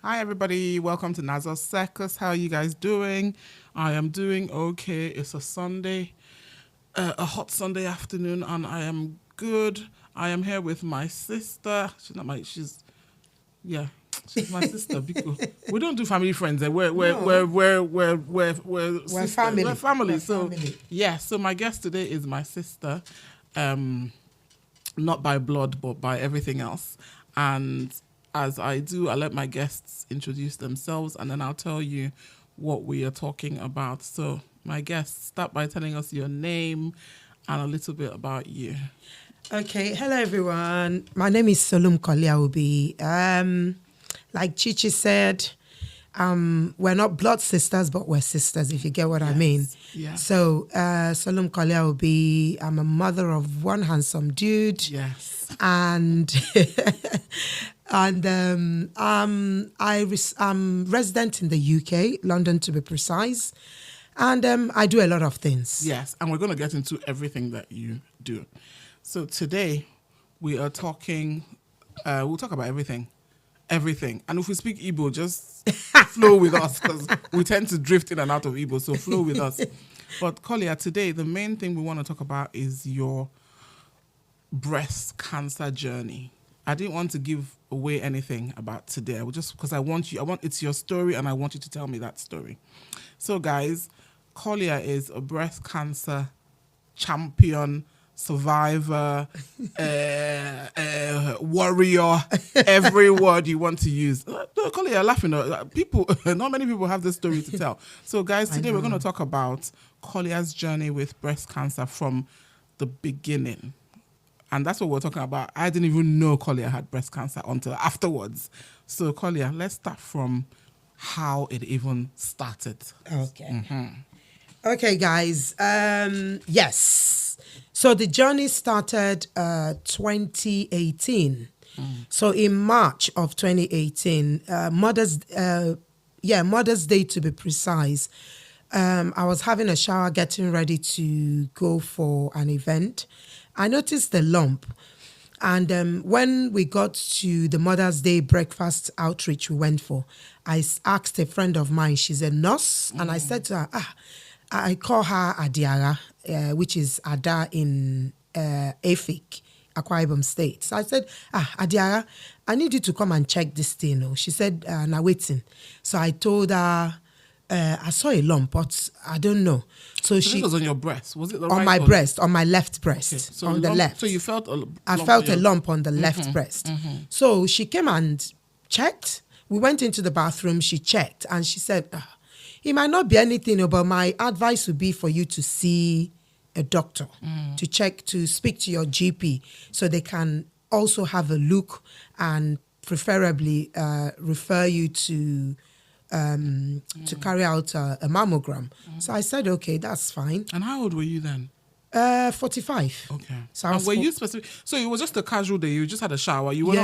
Hi everybody, welcome to Nazo Circus. How are you guys doing? I am doing okay. It's a Sunday, a hot Sunday afternoon, and I am good. I am here with my sister. She's my sister, because we don't do family friends. We're family. We're family. So my guest today is my sister, not by blood, but by everything else. And as I do, I let my guests introduce themselves, and then I'll tell you what we are talking about. So, my guests, start by telling us your name and a little bit about you. Okay, hello everyone. My name is Solumkolia Obi. Like Chichi said, we're not blood sisters, but we're sisters, if you get what I mean. Yeah. So, Solumkolia Obi, I'm a mother of one handsome dude. Yes. And I'm resident in the UK, London to be precise. And I do a lot of things. Yes, and we're going to get into everything that you do. So today we are talking, we'll talk about everything. Everything. And if we speak Igbo, just flow with us, because we tend to drift in and out of Igbo, so flow with us. But Kolia, today the main thing we want to talk about is your breast cancer journey. I didn't want to give away anything about today. Just because it's your story, and I want you to tell me that story. So guys, Kolia is a breast cancer champion, survivor, warrior, every word you want to use. No, Kolia, you're laughing. Not many people have this story to tell. So guys, today we're going to talk about Kolia's journey with breast cancer from the beginning. And that's what we're talking about. I didn't even know Kolia had breast cancer until afterwards. So Kolia, let's start from how it even started. Okay. Mm-hmm. Okay, guys. Yes. So the journey started 2018. So in March of 2018, Mother's Day to be precise, I was having a shower, getting ready to go for an event. I noticed the lump. And when we got to the Mother's Day breakfast outreach we went for, I asked a friend of mine, she's a nurse, and I said to her, I call her Adiara, which is Ada in Efik, Akwa Ibom State. So I said, Adiara, I need you to come and check this thing. She said, now waiting. So I told her, I saw a lump, but I don't know. So this was on your breast? Was it the on right my breast, on my left breast, okay. So on the left. So you felt a lump? I felt a lump on the left breast. Mm-hmm. So she came and checked. We went into the bathroom. She checked, and she said, it might not be anything, but my advice would be for you to see a doctor, to check, to speak to your GP, so they can also have a look and preferably refer you to carry out a mammogram. So I said, okay, that's fine. And how old were you then? 45. Okay. So and were you specific? So it was just a casual day. You just had a shower. You were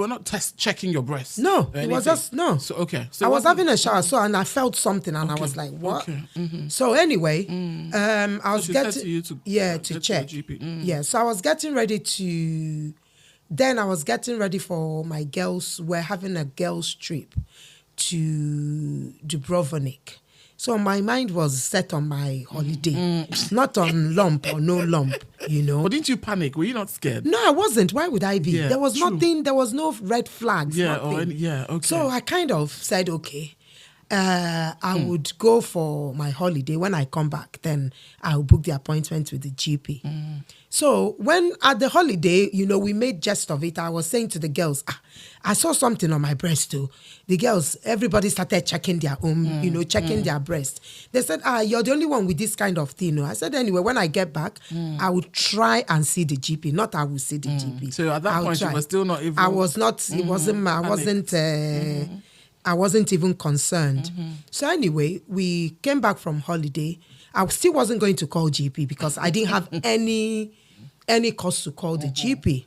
not checking your breast. No, it was just no. So okay. So I was having a shower, and I felt something, and I was like, "What?" Okay. Mm-hmm. So anyway, I was she getting said to you to check. To GP. Yeah, so I was getting ready to. Then I was getting ready for my girls. We're having a girls' trip to Dubrovnik. So my mind was set on my holiday, not on lump or no lump, But didn't you panic? Were you not scared? No, I wasn't. Why would I be? Yeah, there was true. nothing. There was no red flags. Yeah. Nothing. Okay. So I kind of said, okay, I would go for my holiday. When I come back, then I'll book the appointment with the GP. So when at the holiday, we made jest of it. I was saying to the girls, I saw something on my breast too. The girls, everybody started checking their own, checking their breast. They said, you're the only one with this kind of thing. I said, anyway, when I get back, I will try and see the GP. Not I will see the GP. So at that point, you were still not even... I was not, it wasn't, I wasn't even concerned. So anyway, we came back from holiday. I still wasn't going to call GP because I didn't have any cause to call the GP.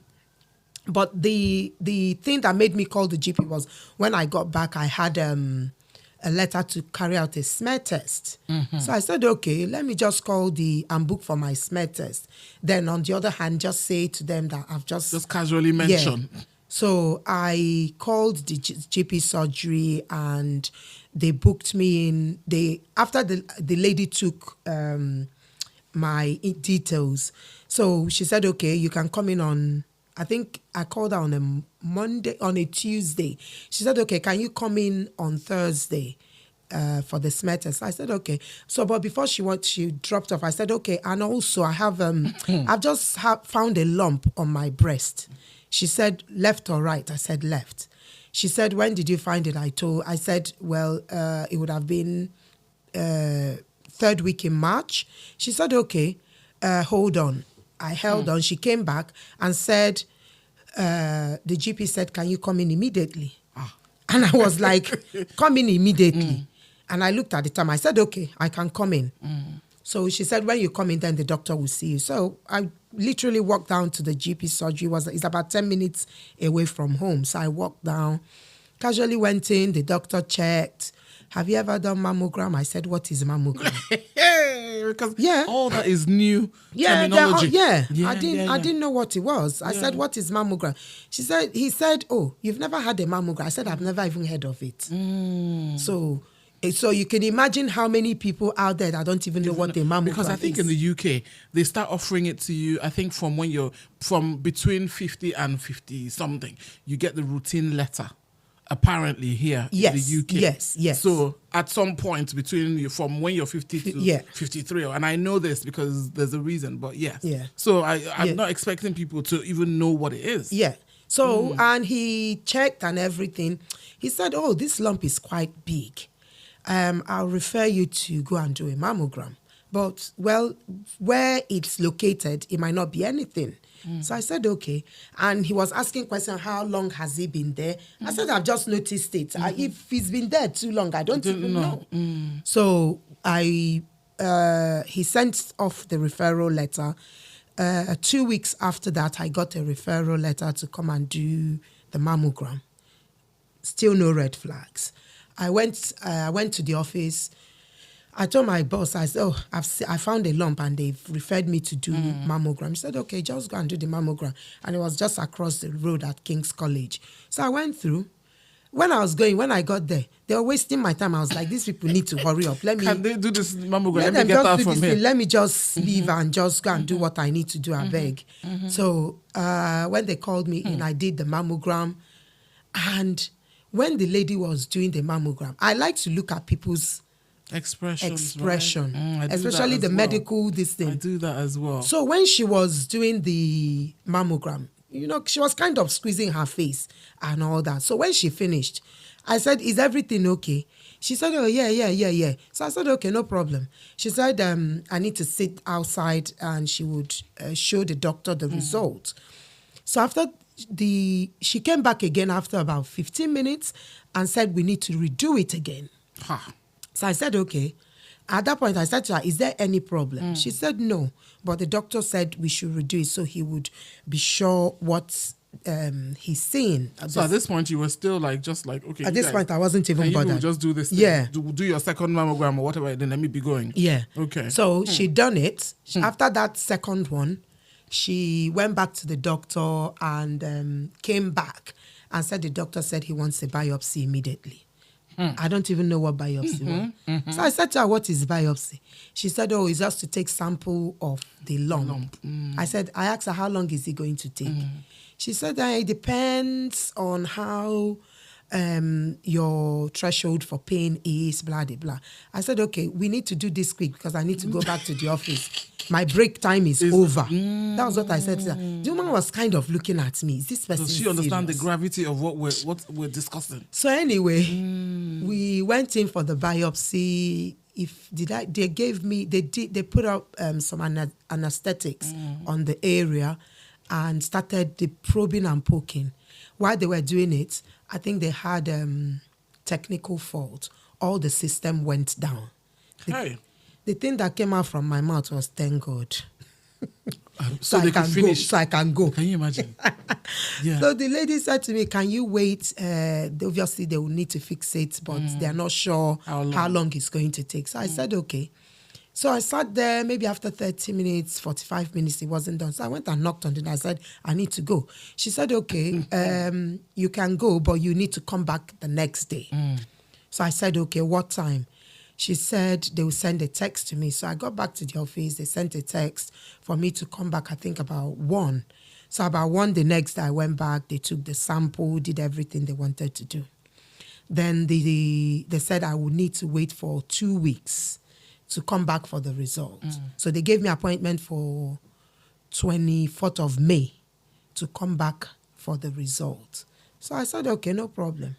But the thing that made me call the GP was when I got back, I had a letter to carry out a smear test. So I said, okay, let me just call and book for my smear test. Then on the other hand, just say to them that I've just casually mention. Yeah. So I called the GP surgery and they booked me in. After the lady took my details, so she said, okay, you can come in on, I think I called her on a Tuesday. She said, okay, can you come in on Thursday for the smear test? I said, okay. So, but before she dropped off, I said, okay, and also I have, I've just found a lump on my breast. She said, left or right? I said, left. She said, when did you find it? I said, well, it would have been 3rd week in March. She said, okay, hold on. I held on. She came back and said, the GP said, can you come in immediately? And I was like, come in immediately. And I looked at the time. I said, okay, I can come in. So she said, when you come in, then the doctor will see you. So I literally walked down to the GP surgery. It's about 10 minutes away from home. So I walked down, casually went in. The doctor checked. Have you ever done mammogram? I said, what is mammogram? Because all that is new terminology. I didn't know what it was. I said, what is mammogram? He said, oh, you've never had a mammogram. I said, I've never even heard of it. So you can imagine how many people out there that don't even know what a mammogram is. Because I think in the UK, they start offering it to you, I think from when you're from between 50 and 50 something, you get the routine letter. Apparently here in the UK. Yes. So at some point from when you're 50 to 53, and I know this because there's a reason, but yes. Yeah. So I'm not expecting people to even know what it is. Yeah. So, and he checked and everything. He said, oh, this lump is quite big. I'll refer you to go and do a mammogram. But, well, where it's located, it might not be anything. So I said, okay. And he was asking questions, how long has he been there? I said, I've just noticed it. If he's been there too long, I don't even know. So he sent off the referral letter. 2 weeks after that, I got a referral letter to come and do the mammogram. Still no red flags. I went to the office. I told my boss, I said, oh, I found a lump and they've referred me to do mammogram. He said, okay, just go and do the mammogram. And it was just across the road at King's College. So I went through. When I got there, they were wasting my time. I was like, these people need to hurry up. Can they do this mammogram? Let me get out from here. Let me just leave and just go and do what I need to do, I beg. So when they called me in, I did the mammogram. And when the lady was doing the mammogram, I like to look at people's expression, right? Especially the medical thing. I do that as well. So when she was doing the mammogram, she was kind of squeezing her face and all that. So when she finished, I said, is everything okay? She said, oh, yeah. So I said, okay, no problem. She said, I need to sit outside and she would show the doctor the result. So after she came back again after about 15 minutes and said, we need to redo it again. So I said, okay. At that point, I said to her, is there any problem? She said, no. But the doctor said we should redo it so he would be sure what he's seeing. So at this point, you were still okay. At this point, I wasn't even bothered. Just do this thing. Yeah. Do your second mammogram or whatever, then let me be going. Yeah. Okay. So she done it. After that second one, she went back to the doctor and came back and said the doctor said he wants a biopsy immediately. I don't even know what biopsy was. So I said to her, what is biopsy? She said, oh, it's just to take sample of the lump. I asked her, how long is it going to take? She said, it depends on how your threshold for pain is, blah, blah, blah. I said, okay, we need to do this quick because I need to go back to the office. My break time is over. That was what I said to her. The woman was kind of looking at me. Is this person Does she understand the gravity of what we're discussing? So anyway, we went in for the biopsy. They put up some anesthetics on the area and started the probing and poking. While they were doing it, I think they had technical fault. All the system went down. The thing that came out from my mouth was, thank God. So they could finish. So I can go. Can you imagine? Yeah. So the lady said to me, can you wait? Obviously, they will need to fix it, but they're not sure how long it's going to take. So I said, okay. So I sat there, maybe after 30 minutes, 45 minutes, it wasn't done. So I went and knocked on the door. I said, I need to go. She said, okay, you can go, but you need to come back the next day. So I said, okay, what time? She said they will send a text to me. So I got back to the office. They sent a text for me to come back, I think about 1. So about 1 the next day, I went back. They took the sample, did everything they wanted to do. Then they said I would need to wait for 2 weeks to come back for the result. So they gave me appointment for 24th of May to come back for the result. So I said, okay, no problem.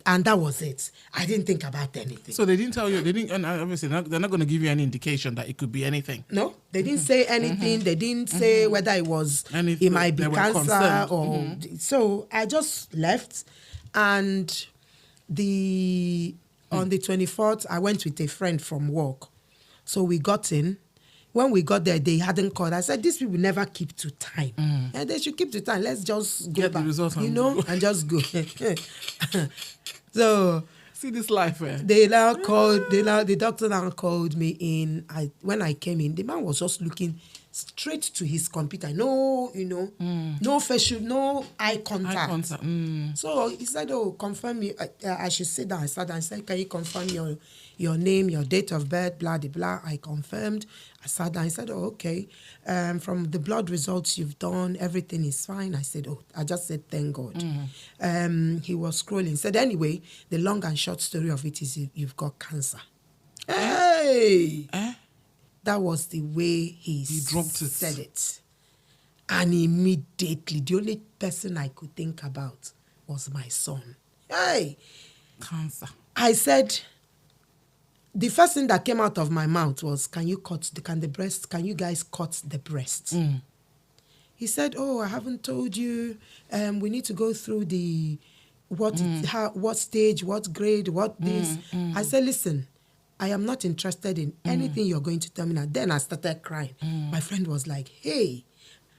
And that was it. I didn't think about anything. So they didn't tell you, and obviously they're not going to give you any indication that it could be anything. No, they didn't say anything. They didn't say whether it was, it might be cancer or... So I just left, and on the 24th, I went with a friend from work. So we got in. When we got there, they hadn't called. I said, these people never keep to time. And they should keep to time. Let's just go get back, the results and just go. So see this life, eh? The doctor now called me in. When I came in, the man was just looking straight to his computer. No, no facial, no eye contact. So he said, oh, confirm me. I should sit down. I sat down. I said, can you confirm your name, your date of birth, blah, blah, blah. I confirmed. I sat down. I said, oh, okay. From the blood results you've done, everything is fine. I said, oh, I just said, thank God. He was scrolling. He said, anyway, the long and short story of it is you've got cancer. Hey! That was the way he said it. And immediately, the only person I could think about was my son. Hey! Cancer. I said, the first thing that came out of my mouth was, can you guys cut the breast? He said, oh, I haven't told you. We need to go through what stage, what grade, what this. I said, listen, I am not interested in anything you're going to tell me now. Then I started crying. My friend was like, hey.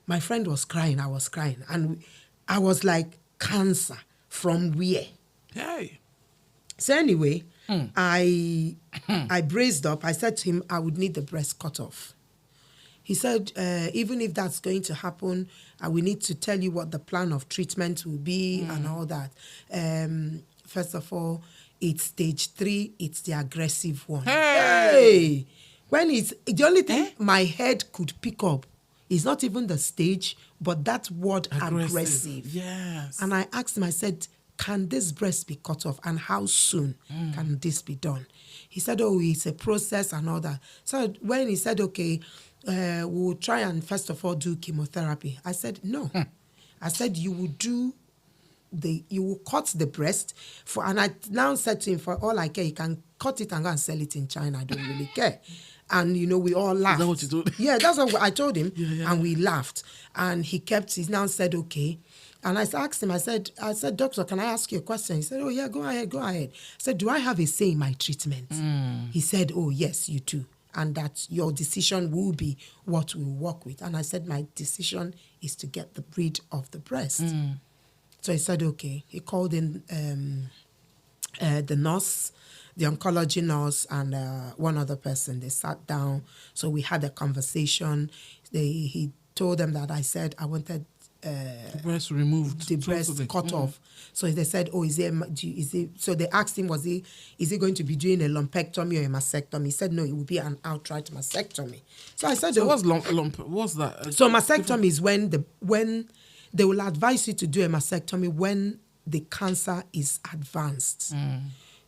My friend was crying. I was crying. And I was like, cancer from where? Hey. So anyway, I braced up. I said to him, I would need the breast cut off. He said, even if that's going to happen, I will need to tell you what the plan of treatment will be and all that. First of all, it's stage 3. It's the aggressive one. Hey! When it's the only thing my head could pick up is not even the stage, but that word aggressive. Yes. And I asked him, I said, can this breast be cut off and how soon can this be done? He said, oh, it's a process and all that. So when he said, okay, we'll try and first of all do chemotherapy. I said, no. I said, you will cut the breast and I now said to him, for all I care, he can cut it and go and sell it in China. I don't really care. And, we all laughed. Is that what you told him? Yeah, that's what I told him. Yeah. And we laughed. And he now said, okay. And I asked him, I said, doctor, can I ask you a question? He said, oh, yeah, go ahead. I said, do I have a say in my treatment? He said, oh, yes, you do. And that your decision will be what we'll work with. And I said, my decision is to get rid of the breast. So he said, okay. He called in the nurse, the oncology nurse, and one other person. They sat down. So we had a conversation. He told them that I said I wanted the breast removed. The breast cut off. So they said, oh, so they asked him, is he going to be doing a lumpectomy or a mastectomy? He said, no, it will be an outright mastectomy. So I said, what's what's that? So mastectomy is when they will advise you to do a mastectomy when the cancer is advanced.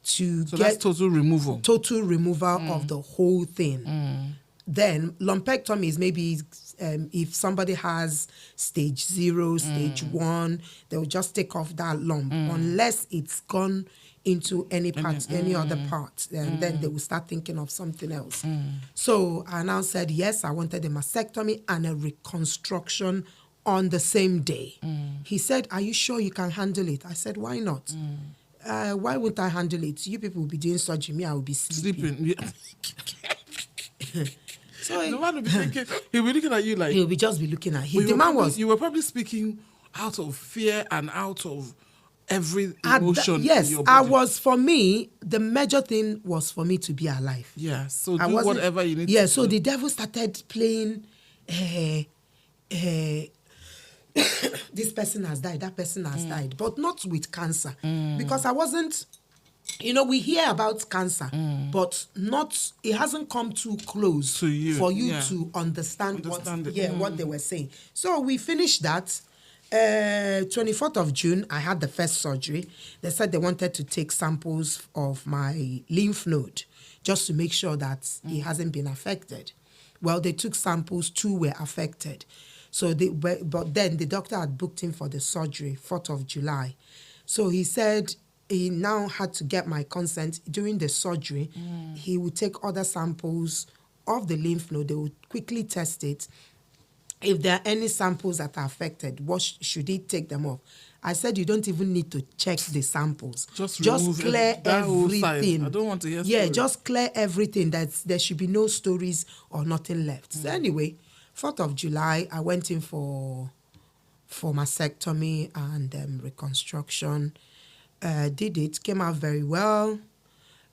So that's total removal. Total removal of the whole thing. Then lumpectomy is maybe if somebody has stage 0, stage 1, they'll just take off that lump unless it's gone into any other part. And then they will start thinking of something else. So I now said, yes, I wanted a mastectomy and a reconstruction on the same day. He said, are you sure you can handle it? I said, why not? Why wouldn't I handle it? You people will be doing surgery. Me, I will be sleeping. So the man will be thinking, he'll be looking at you like... He'll be just be looking at him. Well, The man was... You were probably speaking out of fear and out of every emotion in yes, your body. for me, the major thing was for me to be alive. Yeah, so do whatever you need to do. Yeah, so the devil started playing, this person has died, that person has died, but not with cancer. Because I wasn't, we hear about cancer, but it hasn't come too close to you, for you to understand what they were saying. So we finished that. 24th of June, I had the first surgery. They said they wanted to take samples of my lymph node just to make sure that it hasn't been affected. Well, they took samples, 2 were affected. So but then the doctor had booked him for the surgery, 4th of July. So he said he now had to get my consent. During the surgery, he would take other samples of the lymph node. They would quickly test it. If there are any samples that are affected, what should he take them off? I said, you don't even need to check the samples. Just clear everything. I don't want to hear stories. Yeah, just clear everything. There should be no stories or nothing left. So anyway, 4th of July, I went in for mastectomy and reconstruction. Did it, came out very well.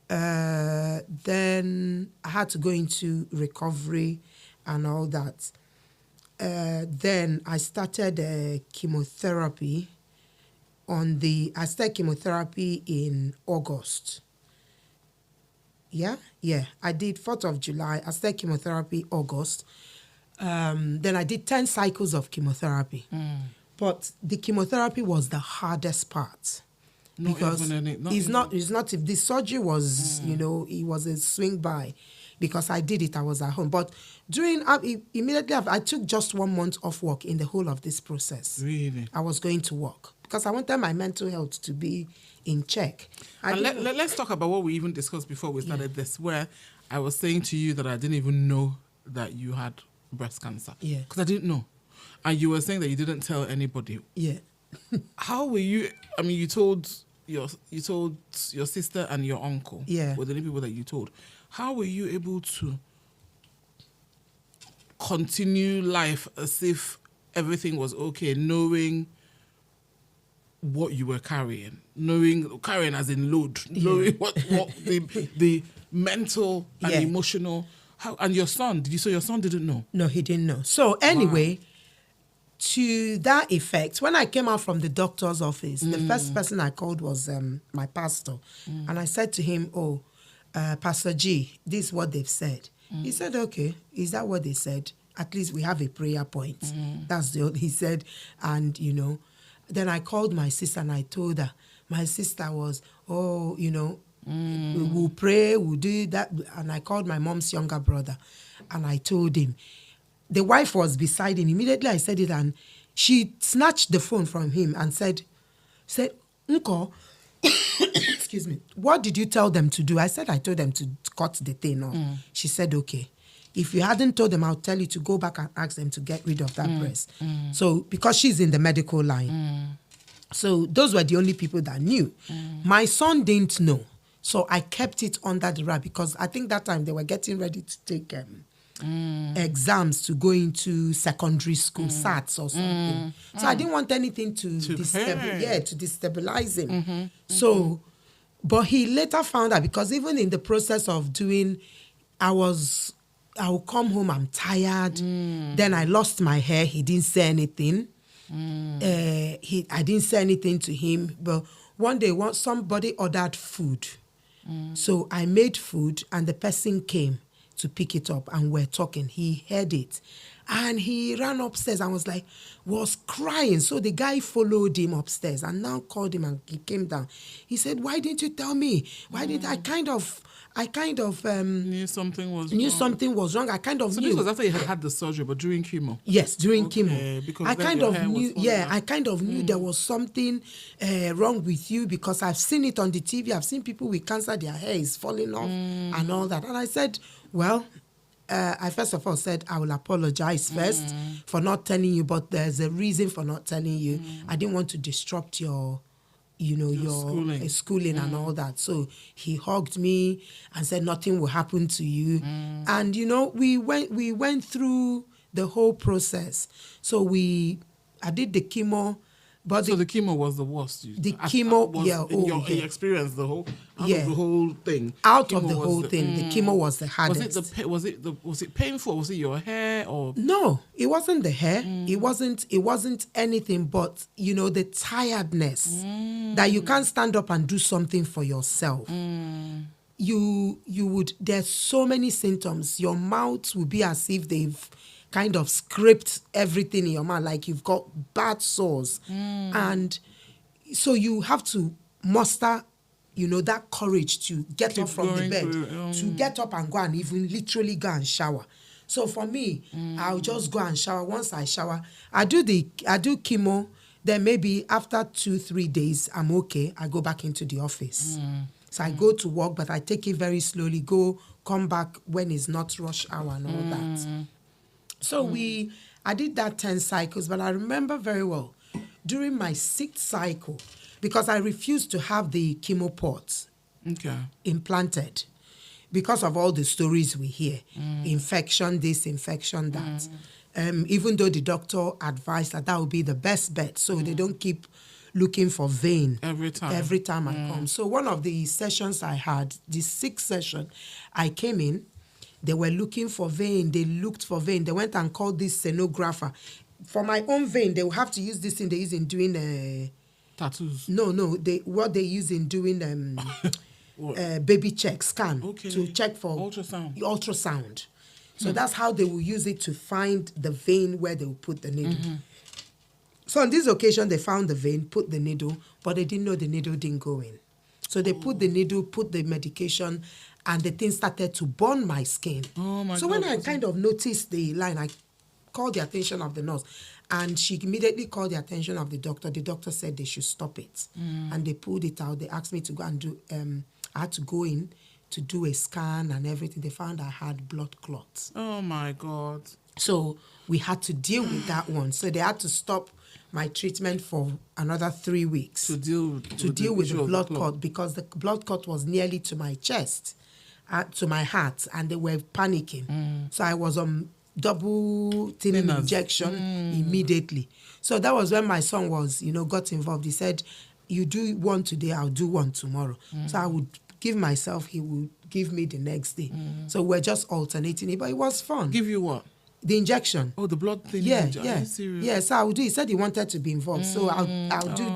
Then I had to go into recovery and all that. Then I started chemotherapy. I started chemotherapy in August. Yeah. I did 4th of July. I started chemotherapy August. Then I did 10 cycles of chemotherapy. But the chemotherapy was the hardest part. Because it's not if the surgery was, it was a swing by. Because I did it, I was at home. But immediately after, I took just 1 month off work in the whole of this process. Really? I was going to work because I wanted my mental health to be in check. Let's talk about what we even discussed before we started this, where I was saying to you that I didn't even know that you had breast cancer. Yeah. Because I didn't know. And you were saying that you didn't tell anybody. Yeah. How were you? I mean, you told your sister and your uncle. Yeah. Were the only people that you told. How were you able to continue life as if everything was okay, knowing what you were carrying, carrying as in load, knowing what the mental and emotional, and your son, so your son didn't know? No, he didn't know. So anyway, to that effect, when I came out from the doctor's office, the first person I called was my pastor. And I said to him, Pastor G, this is what they've said. He said, okay, is that what they said? At least we have a prayer point. That's he said. And, then I called my sister and I told her. My sister was, we'll pray, we'll do that. And I called my mom's younger brother and I told him. The wife was beside him. Immediately I said it and she snatched the phone from him and said, Unko, excuse me, what did you tell them to do? I said, I told them to cut the thing off. She said, okay. If you hadn't told them, I'll tell you to go back and ask them to get rid of that breast. So, because she's in the medical line. So, those were the only people that knew. My son didn't know. So, I kept it under the wrap because I think that time they were getting ready to take exams to go into secondary school, SATs or something. So, I didn't want anything to destabilize him. So, but he later found out because even in the process of doing, I would come home, I'm tired. Then I lost my hair. He didn't say anything. I didn't say anything to him. But one day, somebody ordered food. So I made food and the person came to pick it up and we're talking. He heard it. And he ran upstairs and was crying. So the guy followed him upstairs and now called him and he came down. He said, why didn't you tell me? Why did I kind of knew something was wrong. I kind of so knew. This was after you had the surgery, but during chemo? Yes, during chemo. Because I kind of knew. Yeah, I kind of knew there was something wrong with you because I've seen it on the TV. I've seen people with cancer, their hair is falling off and all that. And I said, well, I first of all said I will apologize first for not telling you, but there's a reason for not telling you. I didn't want to disrupt your schooling, schooling and all that. So he hugged me and said nothing will happen to you. And we went through the whole process. So I did the chemo. But so the chemo was the worst. The chemo, in your experience, the whole of the whole thing. Out of the whole thing, the chemo was the hardest. Was it painful? Was it your hair or? No, it wasn't the hair. It wasn't anything but the tiredness that you can't stand up and do something for yourself. You would. There's so many symptoms. Your mouth will be as if they've kind of scraped everything in your mouth, like you've got bad sores. And so you have to muster, that courage to get up from the bed, to get up and go and even literally go and shower. So for me, I'll just go and shower. Once I shower, I do chemo. Then maybe after 2-3 days, I'm okay. I go back into the office. So I go to work, but I take it very slowly, come back when it's not rush hour and all that. So I did that 10 cycles, but I remember very well, during my 6th cycle, because I refused to have the chemo port implanted because of all the stories we hear. Infection this, infection that. Even though the doctor advised that would be the best bet, so they don't keep looking for vein every time I come. So one of the sessions I had, the 6th session, I came in. They were looking for vein. They looked for vein. They went and called this sonographer. For my own vein, they will have to use this thing they use in doing... tattoos? No. What they use in doing baby check, scan, to check for... Ultrasound. So that's how they will use it to find the vein where they will put the needle. So on this occasion, they found the vein, put the needle, but they didn't know the needle didn't go in. So they put the needle, put the medication, and the thing started to burn my skin. So when I kind of noticed the line, I called the attention of the nurse, and she immediately called the attention of the doctor. The doctor said they should stop it. And they pulled it out. They asked me to go and do, I had to go in to do a scan and everything. They found I had blood clots. Oh my God. So we had to deal with that one. So they had to stop my treatment for another 3 weeks. To deal with the blood clot, because the blood clot was nearly to my chest, to my heart, and they were panicking. So I was on double thinning injection immediately. So that was when my son was, got involved. He said, you do one today, I'll do one tomorrow. So I would give myself, he would give me the next day. So we're just alternating it, but it was fun. Give you what? The injection. Oh, the blood thing. Yeah. Are you serious? Yeah, so I would do. He said he wanted to be involved, so I'll do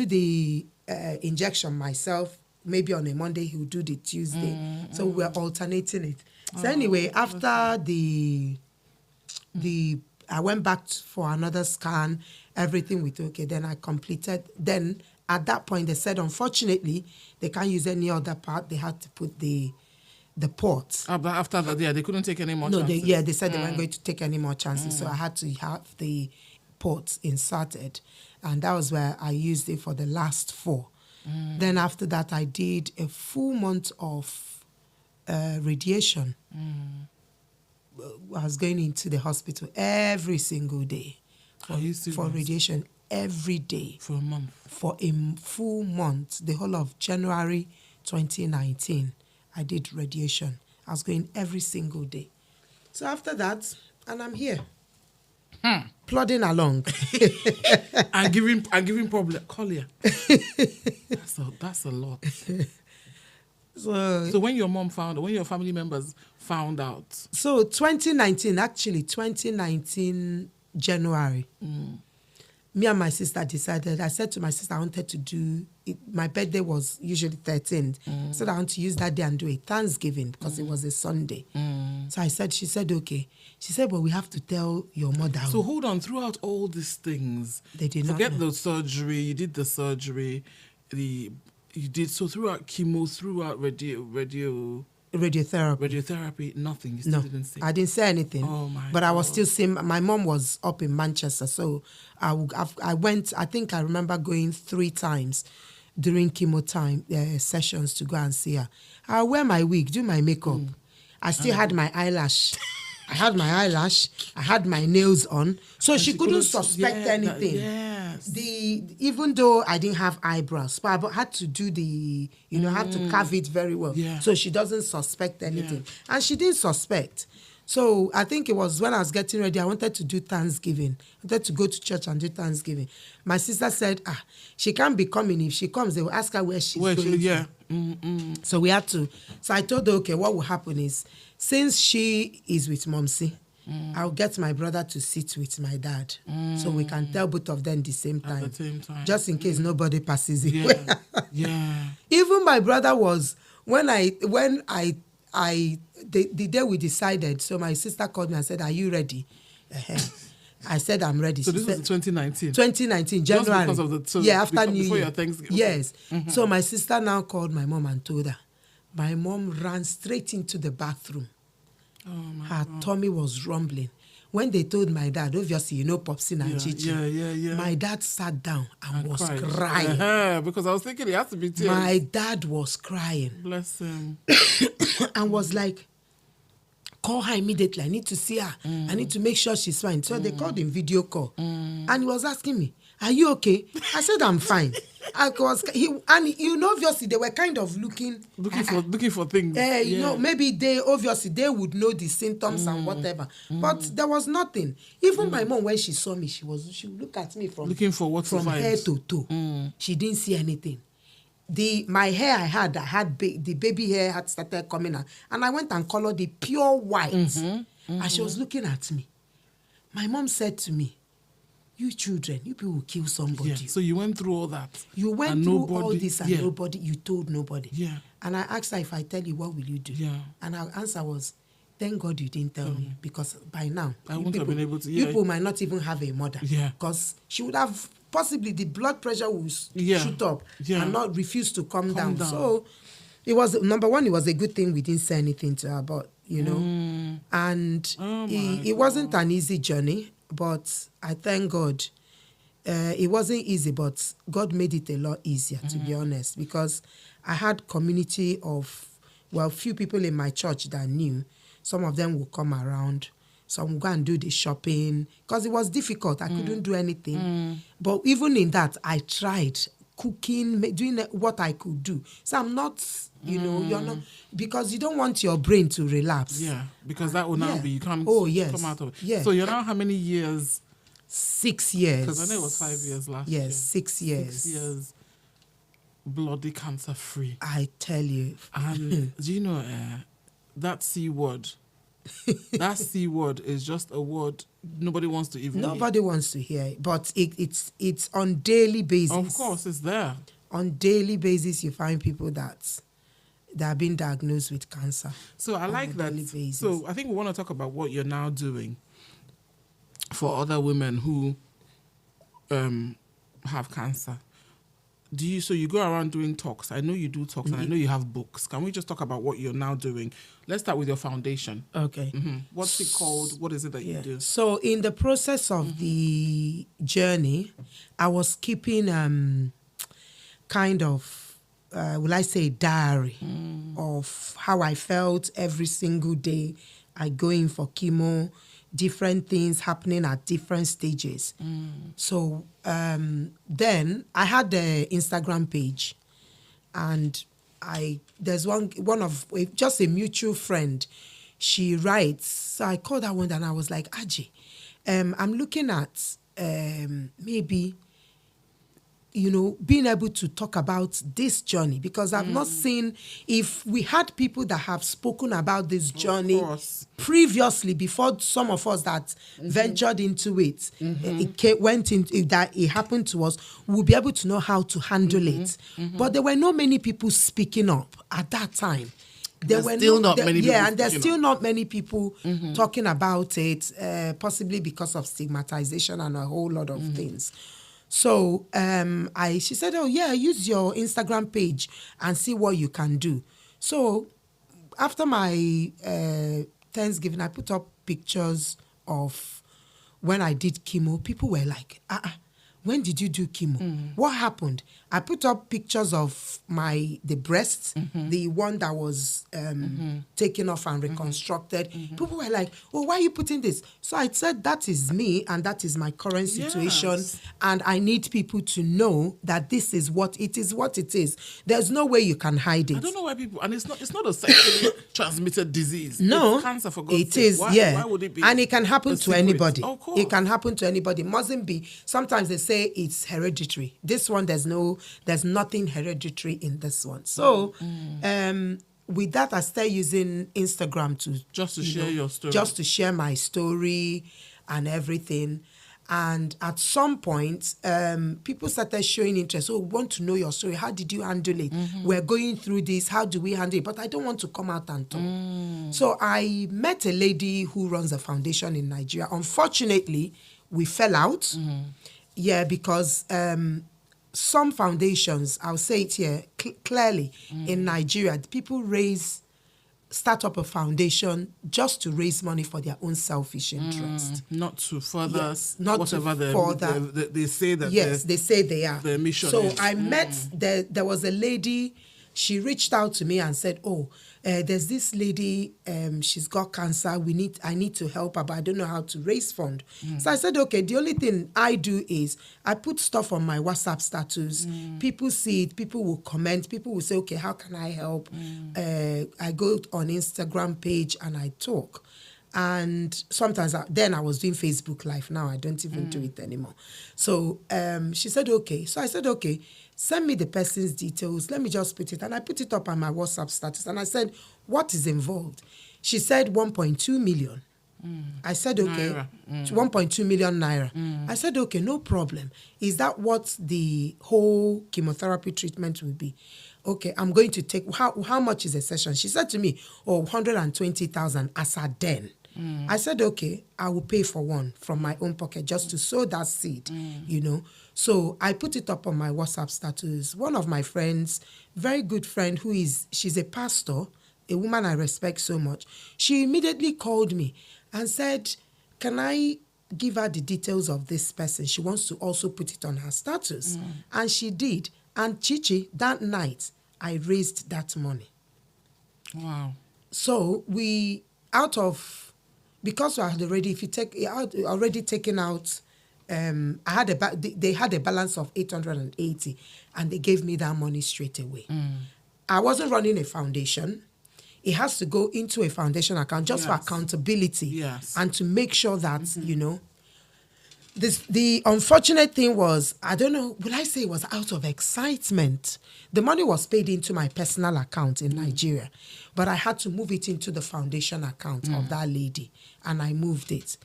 the injection myself. Maybe on a Monday he'll do the Tuesday. So we're alternating it. So anyway, after I went back for another scan. Everything was okay. Then I completed. Then at that point they said, unfortunately, they can't use any other part. They had to put the port. But after that, they couldn't take any more chances. They said they weren't going to take any more chances. So I had to have the port inserted. And that was where I used it for the last 4. Then after that, I did a full month of radiation. I was going into the hospital every single day for radiation every day. For a month? For a full month, the whole of January 2019. I did radiation. I was going every single day. So after that, and I'm here, plodding along. and giving problem. Kolia. That's a lot. So when your family members found out. So 2019 January, me and my sister decided, I said to my sister I wanted to do it. My birthday was usually 13th. So I want to use that day and do a Thanksgiving because it was a Sunday. So she said, okay. She said, but we have to tell your mother. So hold on, throughout all these things, they did forget not know. the surgery, you did the surgery, you did, so throughout chemo, throughout radiotherapy, nothing. You still didn't say. I didn't say anything. Oh my but God. I was still seeing. My mom was up in Manchester, so I went. I think I remember going 3 times during chemo time sessions to go and see her. I wear my wig, do my makeup. I still had my eyelash I had my eyelash, I had my nails on, so she couldn't suspect anything. Yes. Even though I didn't have eyebrows, but I had to do had to carve it very well, so she doesn't suspect anything, and she didn't suspect. So I think it was when I was getting ready, I wanted to do Thanksgiving. I wanted to go to church and do Thanksgiving. My sister said, she can't be coming. If she comes, they will ask her where she's going to. So we had to. So I told her, okay, what will happen is, since she is with Momsi, I'll get my brother to sit with my dad. So we can tell both of them the same time. At the same time. Just in case nobody passes it. Yeah. Even my brother was, the day we decided, so my sister called me and said, are you ready? I said, I'm ready. So this was 2019? 2019, January. Just because of after New Year. Before your Thanksgiving. Yes. So my sister now called my mom and told her. My mom ran straight into the bathroom. Her tummy was rumbling. When they told my dad, obviously, Popsy and Chichi. Yeah. My dad sat down and was crying. Because I was thinking it has to be tears. My dad was crying. Bless him. And was like, call her immediately. I need to see her. I need to make sure she's fine. So they called him video call. And he was asking me, are you okay? I said, I'm fine. Obviously they were kind of looking for things. Maybe they would know the symptoms and whatever. But there was nothing. Even my mom, when she saw me, she would look at me from head to toe. She didn't see anything. My hair I had the baby hair had started coming out, and I went and colored it pure white. And she was looking at me. My mom said to me, you children, you people will kill somebody. Yeah. So you went through all that. You went through all this and nobody, you told nobody. Yeah. And I asked her, if I tell you, what will you do? Yeah. And her answer was, thank God you didn't tell me, because by now, I wouldn't have been able to. You people might not even have a mother. Yeah. Because she would have, possibly the blood pressure will shoot up and not refuse to come down. So it was, number one, it was a good thing we didn't say anything to her about, And it wasn't an easy journey. But I thank God. It wasn't easy, but God made it a lot easier, to be honest, because I had community of, few people in my church that knew. Some of them would come around. Some would go and do the shopping, because it was difficult. I couldn't do anything. But even in that, I tried cooking, doing what I could do. So I'm not, you're not, because you don't want your brain to relapse. Yeah, because that will now be, you can't come out of it. Yeah. So you're now how many years? 6 years. Because I know it was 5 years last year. Yes, 6 years. 6 years bloody cancer free. I tell you. And do you know that C word? That C word is just a word nobody wants to even Nobody wants to hear it. But it's on daily basis. Of course, it's there. On daily basis, you find people that are being diagnosed with cancer. So I like that. So I think we want to talk about what you're now doing for other women who have cancer. So you go around doing talks. I know you do talks, and I know you have books. Can we just talk about what you're now doing? Let's start with your foundation. Okay. What's it called? What is it that you do? So in the process of the journey, I was keeping kind of, will I say, diary of how I felt every single day. I go in for chemo, different things happening at different stages. So then I had the Instagram page, and there's one of just a mutual friend. She writes, so I called her one day and I was like, Aji, I'm looking at maybe, being able to talk about this journey, because I've not seen, if we had people that have spoken about this journey previously, before some of us that ventured into it, it happened to us, we'll be able to know how to handle it. But there were not many people speaking up at that time. There's still not many people talking about it, possibly because of stigmatization and a whole lot of things. So she said, oh yeah, use your Instagram page and see what you can do. So after my Thanksgiving, I put up pictures of when I did chemo. People were like, when did you do chemo? What happened? I put up pictures of the breasts, the one that was taken off and reconstructed. People were like, oh, why are you putting this? So I said, that is me and that is my current situation. Yes. And I need people to know that this is what it is. There's no way you can hide it. I don't know why people, and it's not a sexually transmitted disease. No, it's cancer, for God's it sake. is. Why would it be? And it can happen a to secret? anybody. Of course. It can happen to anybody. It mustn't be. Sometimes they say it's hereditary. This one, there's nothing hereditary in this one. So, with that, I started using Instagram to Just to share your story. just to share my story and everything. And at some point, people started showing interest. Oh, we want to know your story. How did you handle it? We're going through this. How do we handle it? But I don't want to come out and talk. So I met a lady who runs a foundation in Nigeria. Unfortunately, we fell out. Yeah, because some foundations, I'll say it here clearly, in Nigeria, people start up a foundation just to raise money for their own selfish interest. Not to further Not whatever to further. they say that They say they are. their mission so is. I met, there was a lady, she reached out to me and said, oh, there's this lady, she's got cancer. I need to help her, but I don't know how to raise fund. So I said, okay, the only thing I do is I put stuff on my WhatsApp status. People see it, people will comment, people will say, okay, how can I help? I go on Instagram page and I talk. And sometimes then I was doing Facebook Live. Now I don't even do it anymore. So she said, okay. So I said, okay, send me the person's details. Let me just put it. And I put it up on my WhatsApp status. And I said, what is involved? She said 1.2 million. I said, okay, 1.2 million naira. I said, okay, no problem. Is that what the whole chemotherapy treatment will be? Okay, I'm going to take, how much is a session? She said to me, 120,000 as a den. I said, okay, I will pay for one from my own pocket just to sow that seed, So I put it up on my WhatsApp status. One of my friends, very good friend, she's a pastor, a woman I respect so much. She immediately called me and said, can I give her the details of this person? She wants to also put it on her status. And she did. And Chichi, that night, I raised that money. Wow. So because I had already taken out, they had a balance of 880, and they gave me that money straight away. I wasn't running a foundation. It has to go into a foundation account just for accountability and to make sure that, the unfortunate thing was, I don't know, will I say it was out of excitement? The money was paid into my personal account in Nigeria, but I had to move it into the foundation account of that lady, and I moved it.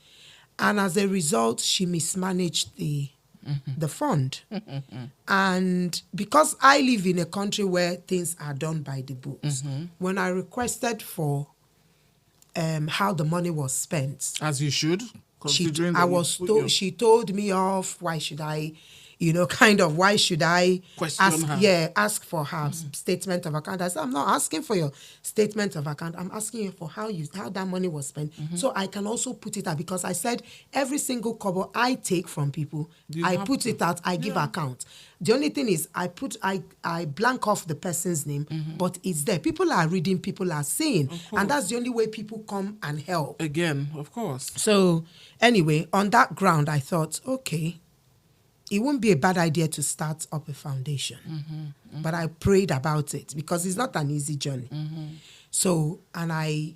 And as a result, she mismanaged the fund. And because I live in a country where things are done by the books, when I requested for how the money was spent, As you should. she told me off. Why should I, why should I Question her. ask for her statement of account? I said, I'm not asking for your statement of account. I'm asking you for how that money was spent, so I can also put it out, because I said every single kobo I take from people, I put it out, I give account. The only thing is I blank off the person's name, but it's there. People are reading, people are seeing, and that's the only way people come and help. Again, of course. So anyway, on that ground, I thought, okay, it wouldn't be a bad idea to start up a foundation. But I prayed about it, because it's not an easy journey. So, and I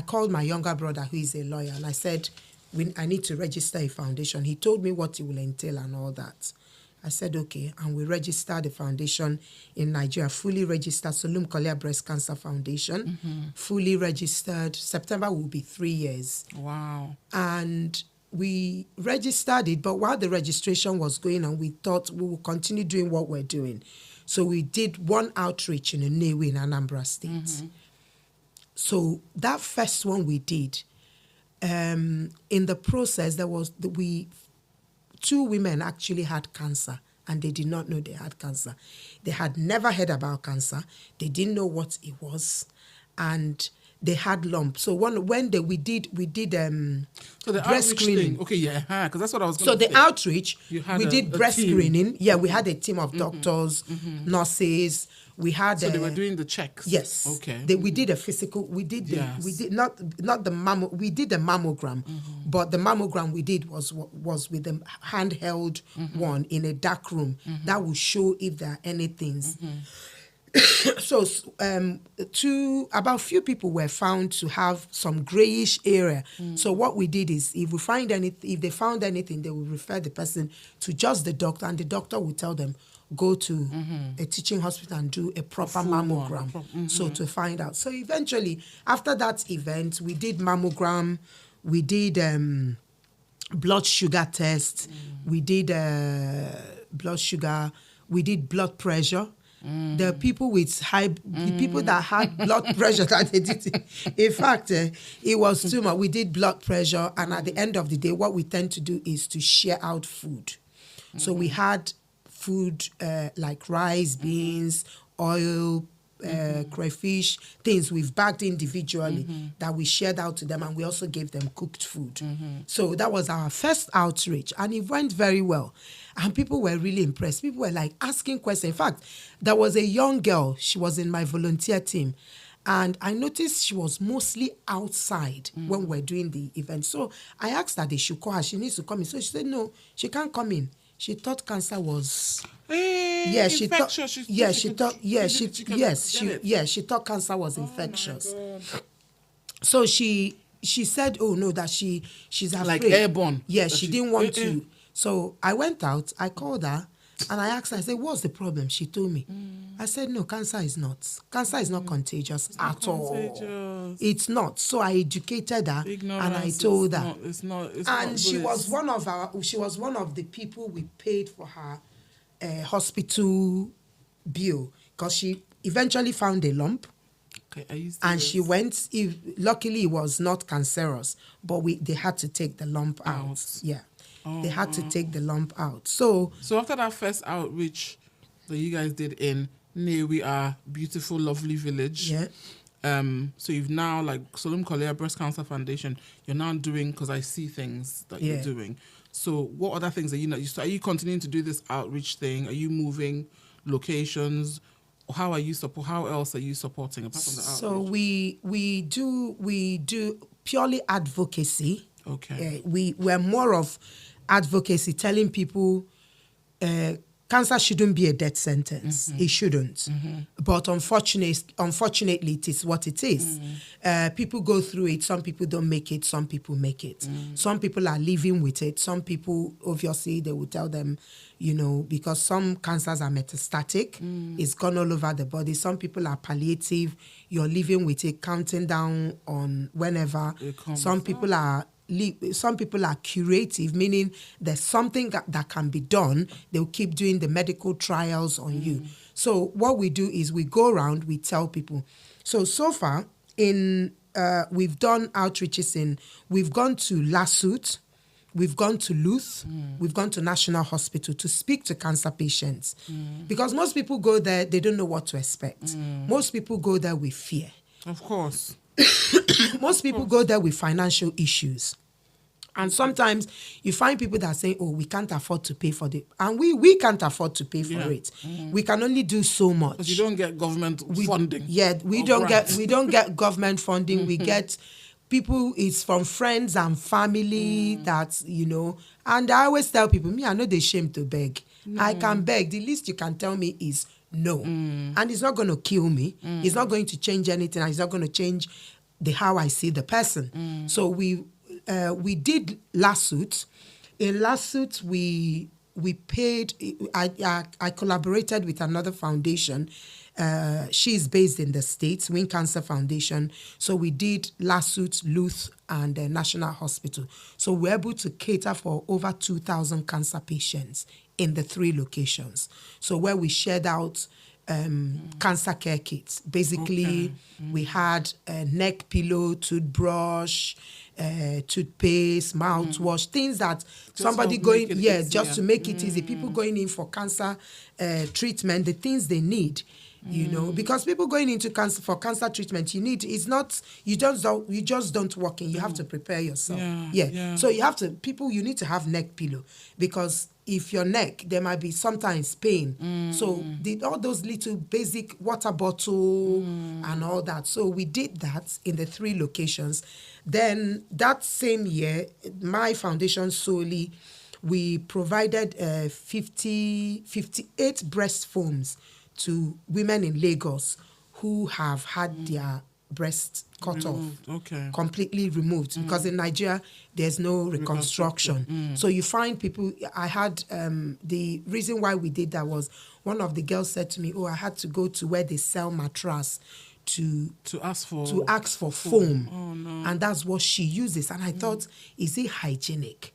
called my younger brother, who is a lawyer, and I said, I need to register a foundation. He told me what it will entail and all that. I said, okay, and we registered the foundation in Nigeria, fully registered, Solumkolia Breast Cancer Foundation, fully registered. September will be 3 years. Wow. And we registered it, but while the registration was going on, we thought we will continue doing what we're doing. So we did one outreach in Nnewi in Anambra State. So that first one we did, in the process, two women actually had cancer, and they did not know they had cancer. They had never heard about cancer. They didn't know what it was. And they had lumps. So we did So the breast outreach screening. thing. Okay, yeah, because that's what I was going So to say. the outreach, You had we a did breast team. screening. Yeah, we had a team of doctors, nurses. We had. So they were doing the checks. Yes. Okay. We did a physical. We did the. Yes. We did not the mammo. We did the mammogram, but the mammogram we did was with the handheld one in a dark room that will show if there are any things. So about few people were found to have some grayish area. So what we did is if they found anything, they will refer the person to just the doctor, and the doctor will tell them go to a teaching hospital and do a proper mammogram. So to find out. So eventually, after that event, we did mammogram, we did blood sugar test, we did blood sugar, we did blood pressure. The people with the people that had blood pressure that they did it. In fact, it was too much. We did blood pressure, and at the end of the day, what we tend to do is to share out food. So we had food like rice, beans, oil, crayfish, things we've bagged individually that we shared out to them, and we also gave them cooked food. So that was our first outreach, and it went very well. And people were really impressed. People were like asking questions. In fact, there was a young girl, she was in my volunteer team, and I noticed she was mostly outside when we were doing the event. So I asked her they should call her. She needs to come in. So she said, no, she can't come in. She thought cancer was... she thought she thought cancer was infectious. So she said, oh no, that she's afraid. Like airborne. Yeah, she didn't want to. So I went out, I called her, and I asked her, I said, what's the problem? She told me. I said, no, cancer is not contagious at all. It's not. So I educated her. Ignorance, and I told her. It's not. And she was one of the people we paid for her hospital bill, because she eventually found a lump. Okay, and she went. Luckily, it was not cancerous, but they had to take the lump out. Yeah. They had to take the lump out. So after that first outreach that you guys did in we are beautiful, lovely village. Yeah. So you've now, like Solumkolia Breast Cancer Foundation, you're now doing, because I see things that you're doing. So what other things are you continuing to do this outreach thing? Are you moving locations? How else are you supporting apart from the outreach? So we do purely advocacy. Okay. We're more of advocacy, telling people cancer shouldn't be a death sentence. It shouldn't. But unfortunately, it is what it is. People go through it. Some people don't make it. Some people make it. Some people are living with it. Some people, obviously, they will tell them, because some cancers are metastatic. It's gone all over the body. Some people are palliative. You're living with it, counting down on whenever. Some people are curative, meaning there's something that can be done. They'll keep doing the medical trials on you. So what we do is we go around, we tell people. So far, we've done outreaches we've gone to Lasut, we've gone to Luth, we've gone to National Hospital to speak to cancer patients. Because most people go there, they don't know what to expect. Most people go there with fear. Of course. Most people go there with financial issues. And sometimes you find people that say, oh, we can't afford to pay for it. And we can't afford to pay for it. We can only do so much. Because you don't get government funding. Yeah, we don't get government funding. We get people, it's from friends and family that, and I always tell people, I know they're ashamed to beg. I can beg. The least you can tell me is no. And it's not going to kill me. It's not going to change anything. It's not going to change how I see the person. So we did Lasut. In Lasut, we paid. I collaborated with another foundation. She's based in the States, Wing Cancer Foundation. So we did Lasut, Luth, and National Hospital. So we're able to cater for over 2,000 cancer patients in the 3 locations. So where we shared out cancer care kits. Basically, we had a neck pillow, toothbrush, toothpaste, mouthwash, things that somebody going, to make it easy. People going in for cancer treatment, the things they need. You know, because people going into cancer for cancer treatment, you just don't walk in. You have to prepare yourself. Yeah. So you need to have neck pillow, because if your neck, there might be sometimes pain. So all those little basic water bottle and all that. So we did that in the 3 locations. Then that same year, my foundation solely, we provided 58 breast foams to women in Lagos who have had their breast cut off, completely removed, because in Nigeria there's no reconstruction. So you find people. I had the reason why we did that was one of the girls said to me, "Oh, I had to go to where they sell mattress to ask for foam." Oh, no. And that's what she uses. And I thought, is it hygienic?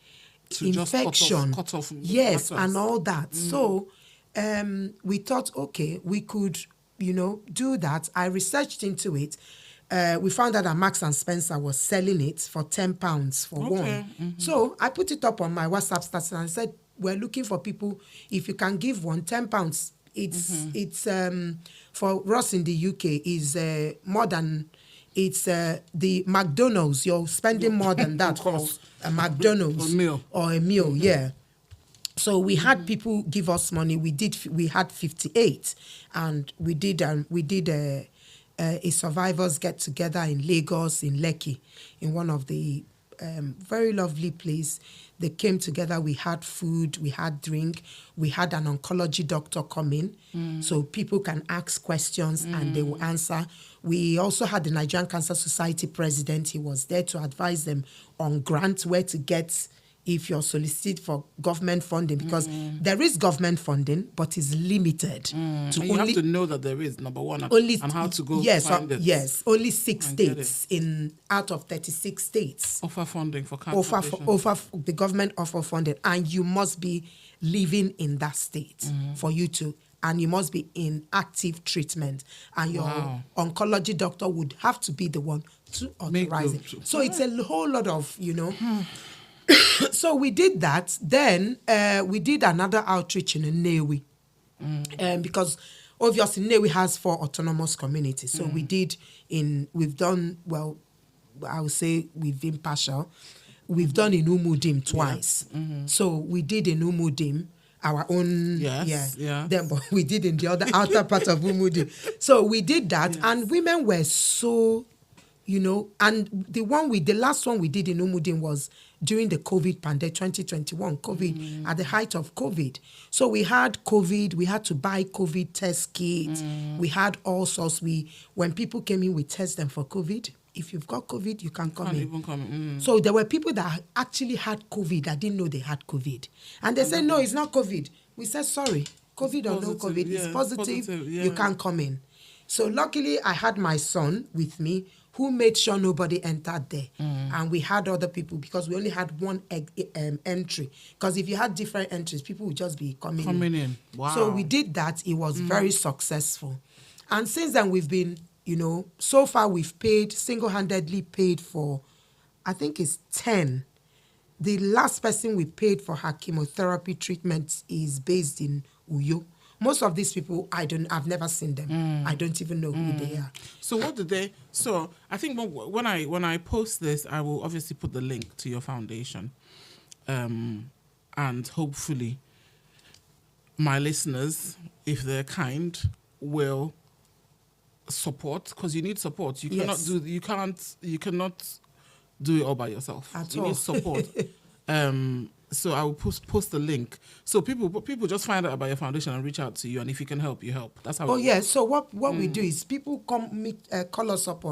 To Infection, just cut off yes, matters. and all that. So we thought, okay, we could, do that. I researched into it. We found out that Marks and Spencer was selling it for £10 for one. So I put it up on my WhatsApp status and I said, we're looking for people. If you can give one, £10. It's for us in the UK is more than. It's the McDonald's. You're spending more than that for a McDonald's or a meal. Yeah. So we had people give us money. We had 58, and we did a survivors get together in Lagos, in Lekki, in one of the very lovely place. They came together. We had food, we had drink, we had an oncology doctor come in, so people can ask questions and they will answer. We also had the Nigerian Cancer Society president. He was there to advise them on grants, where to get if you're solicited for government funding, because there is government funding, but it's limited. To you have to know that there is, number one, and how to go find it. Yes, only 6 states out of 36 states offer funding for cancer the government offer funding, and you must be living in that state for you to, and you must be in active treatment, and your oncology doctor would have to be the one to authorize it. So it's a whole lot of, So we did that. Then we did another outreach in Nnewi, because obviously Nnewi has 4 autonomous communities. So we've done, well, I would say we've been partial. We've done in Umudim twice. So we did in Umudim, our own, then, but we did in the outer part of Umudim. So we did that, and women were so, and the last one we did in Umudim was during the COVID pandemic, 2021, COVID, at the height of COVID. So we had COVID, we had to buy COVID test kits, we had all sorts. When people came in, we test them for COVID. If you've got COVID, you can come in. So there were people that actually had COVID that didn't know they had COVID. And they said, no, it's not COVID. We said, sorry, COVID or no COVID, it's positive, you can't come in. So luckily, I had my son with me, who made sure nobody entered there. And we had other people, because we only had one entry. Because if you had different entries, people would just be coming in. Wow. So we did that. It was very successful. And since then, we've been, so far we've single-handedly paid for, I think it's 10. The last person we paid for her chemotherapy treatment is based in Uyo. Most of these people, I've never seen them. I don't even know who they are. So what did they? So I think when I post this, I will obviously put the link to your foundation, and hopefully, my listeners, if they're kind, will support, because you need support. You cannot do it all by yourself. You need support. So I will post the link. So people just find out about your foundation and reach out to you, and if you can help, you help. That's how. So what we do is people call us up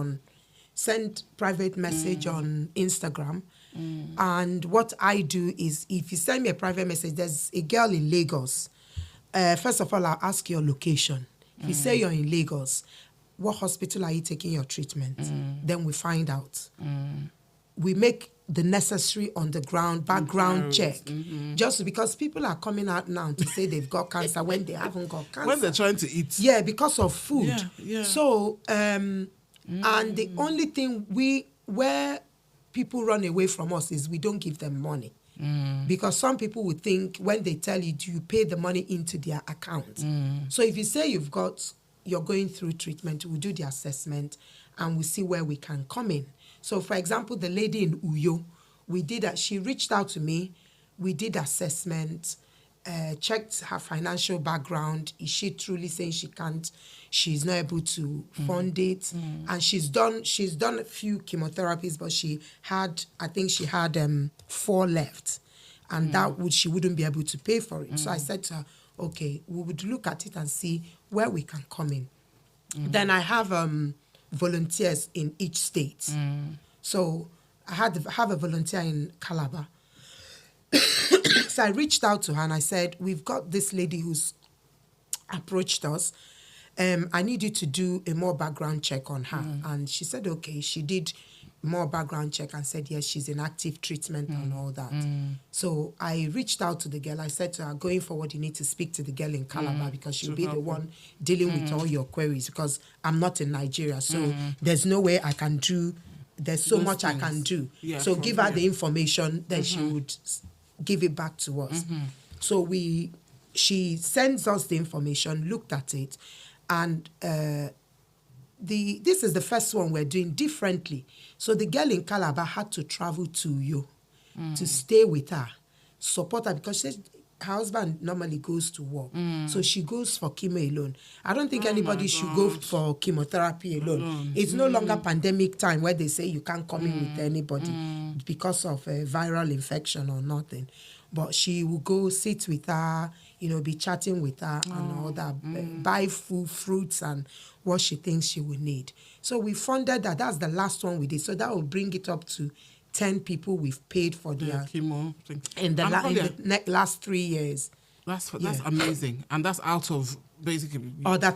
send private message on Instagram, and what I do is, if you send me a private message, there's a girl in Lagos. First of all, I'll ask your location. If you say you're in Lagos, what hospital are you taking your treatment? Then we find out. We make the necessary on the ground background check, just because people are coming out now to say they've got cancer when they haven't got cancer. When they're trying to eat. Yeah, because of food. So, and the only thing where people run away from us is we don't give them money. Because some people would think when they tell you, do you pay the money into their account? So if you say you've got you're going through treatment, we'll do the assessment and we'll see where we can come in. So, for example, the lady in Uyo, she reached out to me, we did assessment, checked her financial background. Is she truly saying she's not able to fund it? And she's done a few chemotherapies, but I think she had 4 left. And she wouldn't be able to pay for it. So I said to her, okay, we would look at it and see where we can come in. Then I have volunteers in each state. So I have a volunteer in Calabar. So I reached out to her and I said, we've got this lady who's approached us. I need you to do a more background check on her. And she said, okay. She did more background check and said, yes, she's in active treatment and all that. So I reached out to the girl. I said to her, going forward, you need to speak to the girl in Calabar because she'll be the one dealing with all your queries because I'm not in Nigeria. So there's no way I can do, there's so much I can do. Yeah, so give her the information, then she would give it back to us. So she sends us the information, looked at it, and this is the first one we're doing differently. So the girl in Calabar had to travel to Uyo to stay with her, support her, because she said her husband normally goes to work. So she goes for chemo alone. I don't think anybody should go for chemotherapy alone. It's no longer pandemic time where they say you can't come in with anybody because of a viral infection or nothing. But she will go sit with her, be chatting with her and all that, buy fruits and what she thinks she will need. So we funded that. That's the last one we did. So that will bring it up to 10 people we've paid for their chemo thing. In the last 3 years. That's amazing. And that's out of basically other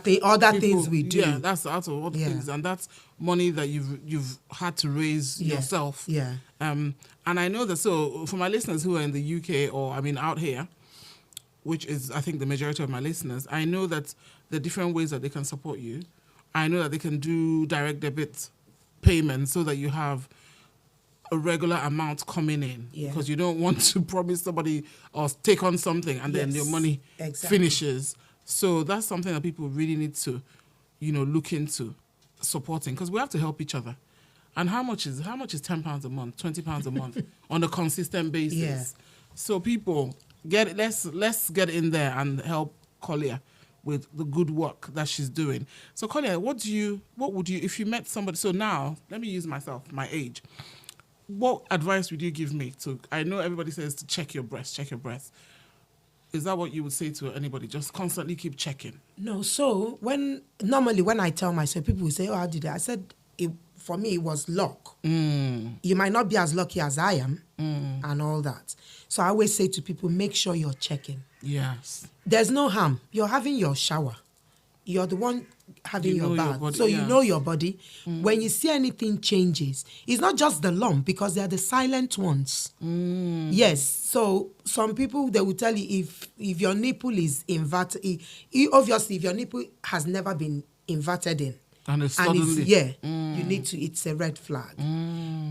things we do. Yeah, that's out of other things. And that's money that you've had to raise yourself. Yeah. And I know that, so for my listeners who are in the UK or out here, which is I think the majority of my listeners, I know that the different ways that they can support you. I know that they can do direct debit payments so that you have a regular amount coming in, because you don't want to promise somebody or take on something and then your money finishes. So that's something that people really need to, look into supporting, because we have to help each other. And how much is £10 a month, £20 a month on a consistent basis? Yeah. So people let's get in there and help Kolia with the good work that she's doing. So Kolia, what would you if you met somebody? So now let me use myself, my age. What advice would you give me I know everybody says to check your breast. Is that what you would say to anybody? Just constantly keep checking? No. So normally when I tell myself, people will say, oh, how did I? I said, for me, it was luck. You might not be as lucky as I am and all that. So I always say to people, make sure you're checking. Yes. There's no harm. You're having your shower. You're the one having your bath. Body, so you know your body. When you see anything changes, it's not just the lump, because they're the silent ones. Yes. So some people, they will tell you if your nipple is inverted, obviously if your nipple has never been inverted in, and it's suddenly, you need to, it's a red flag.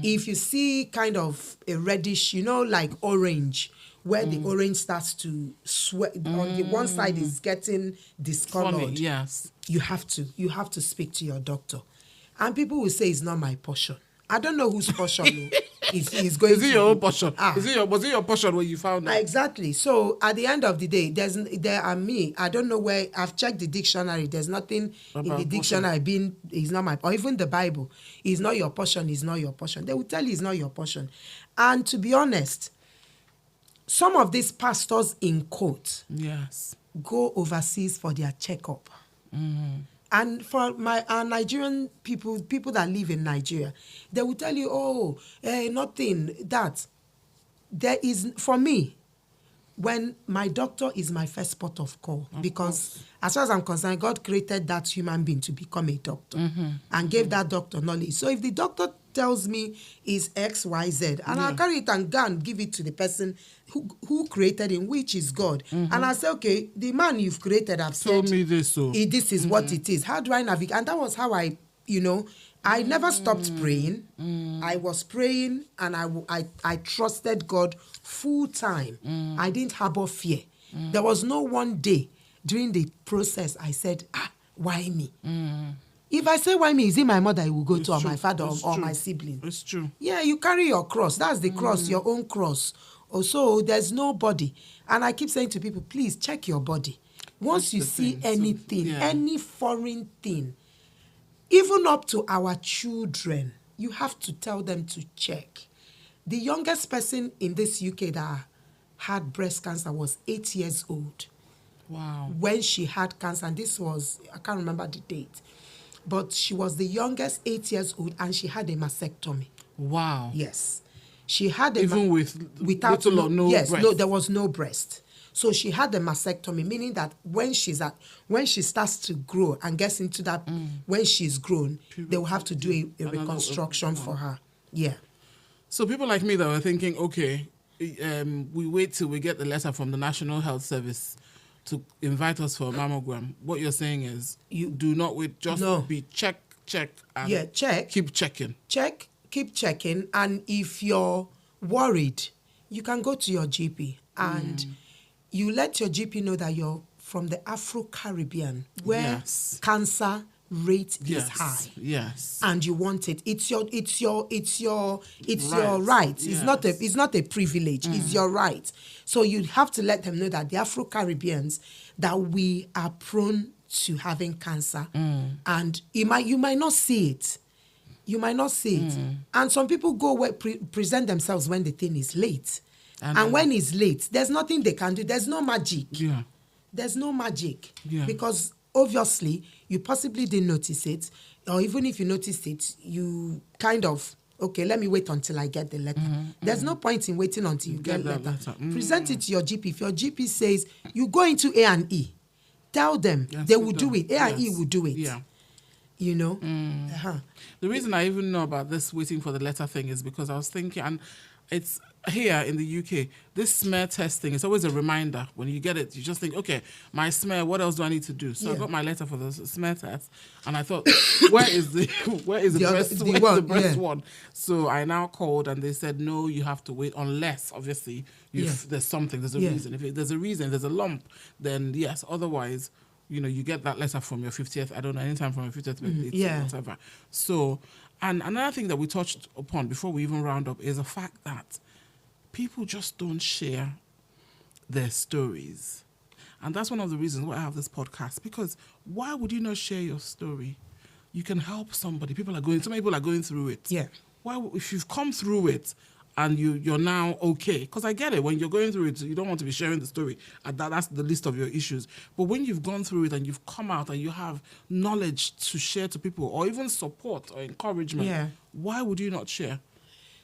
If you see kind of a reddish, like orange, where the orange starts to sweat, on the one side is getting discolored. Funny, yes. You have to speak to your doctor. And people will say it's not my portion. I don't know whose portion is going to. Is it your own portion? Was it your portion when you found out? Exactly. So at the end of the day, I don't know where, I've checked the dictionary. There's nothing in the dictionary it's not my, or even the Bible. It's not your portion, it's not your portion. They will tell you it's not your portion. And to be honest, some of these pastors in quote go overseas for their checkup. And for our Nigerian people that live in Nigeria, they will tell you, nothing, that. There is, for me, when my doctor is my first port of call, because as far as I'm concerned, God created that human being to become a doctor and gave that doctor knowledge. So if the doctor tells me is X, Y, Z, and I'll carry it and go and give it to the person who created him, which is God. And I say, okay, the man you've created, I've said, told me this, so this is what it is. How do I navigate? And that was how I never stopped praying. I was praying and I trusted God full time. I didn't harbor fear. There was no one day during the process I said, why me? If I say why me, is it my mother I will go to, or my father, or my sibling? It's true. Yeah, you carry your cross. That's the cross, your own cross. Also, there's nobody. And I keep saying to people, please check your body. Once you see anything, any foreign thing, even up to our children, you have to tell them to check. The youngest person in this UK that had breast cancer was 8 years old. Wow. When she had cancer, and this was, I can't remember the date, but she was the youngest, 8 years old, and she had a mastectomy. Wow. Yes. She had without little or no breast. No, there was no breast. So she had a mastectomy, meaning that when she starts to grow and gets into that, when she's grown, they will have to do a reconstruction for her. Yeah. So people like me that were thinking, okay, we wait till we get the letter from the National Health Service to invite us for a mammogram. What you're saying is you do not wait, just be check, and check. Keep checking. Check, keep checking. And if you're worried, you can go to your GP and you let your GP know that you're from the Afro-Caribbean, where cancer rate is high. Yes. And you want it. It's your right. Right. It's not a privilege. It's your right. So you have to let them know that the Afro-Caribbeans, that we are prone to having cancer. And you might not see it. You might not see it. And some people go present themselves when the thing is late. And when it's late, there's nothing they can do. There's no magic. Yeah. There's no magic. Yeah. Because obviously, you possibly didn't notice it. Or even if you noticed it, you kind of, okay, let me wait until I get the letter. There's no point in waiting until you get the letter. Present it to your GP. If your GP says, you go into A&E, tell them. They will do it. A&E will do it. Yeah. You know? The reason I even know about this waiting for the letter thing is because I was thinking, and it's here in the UK, this smear testing is always a reminder. When you get it, you just think, okay, my smear, what else do I need to do? So I got my letter for the smear test, and I thought, where is the breast one? So I now called, and they said, no, you have to wait unless, obviously, there's something, there's a reason. If there's a reason, there's a lump, then yes. Otherwise, you get that letter from your 50th, I don't know, anytime from your 50th birthday, whatever. So, and another thing that we touched upon before we even round up is the fact that people just don't share their stories. And that's one of the reasons why I have this podcast, because why would you not share your story? You can help somebody. So many people are going through it. Yeah. Why, if you've come through it and you're now okay, because I get it, when you're going through it, you don't want to be sharing the story. And that's the list of your issues. But when you've gone through it and you've come out and you have knowledge to share to people, or even support or encouragement, why would you not share?